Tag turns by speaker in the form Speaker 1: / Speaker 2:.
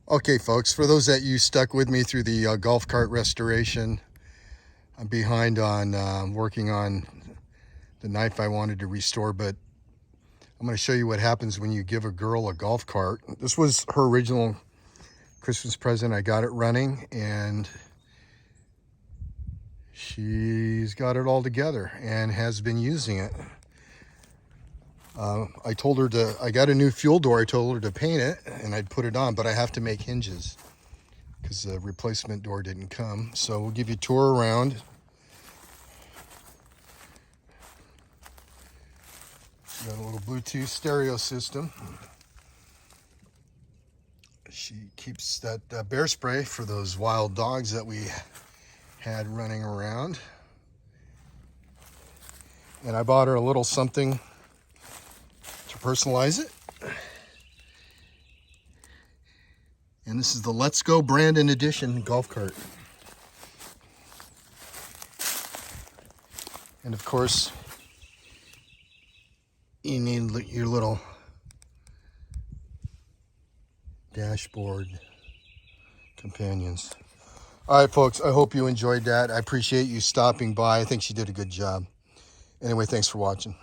Speaker 1: Okay, folks, for those that you stuck with me through the golf cart restoration, I'm behind on working on the knife I wanted to restore, but I'm going to show you what happens when you give a girl a golf cart. This was her original Christmas present. I got it running, and she's got it all together and has been using it. I got a new fuel door. I told her to paint it, and I'd put it on, but I have to make hinges because the replacement door didn't come. So we'll give you a tour around. Got a little Bluetooth stereo system. She keeps that bear spray for those wild dogs that we had running around. And I bought her a little something to personalize it. And this is the Let's Go Brandon Edition golf cart. And of course, you need your little dashboard companions. All right, folks, I hope you enjoyed that. I appreciate you stopping by. I think she did a good job. Anyway, thanks for watching.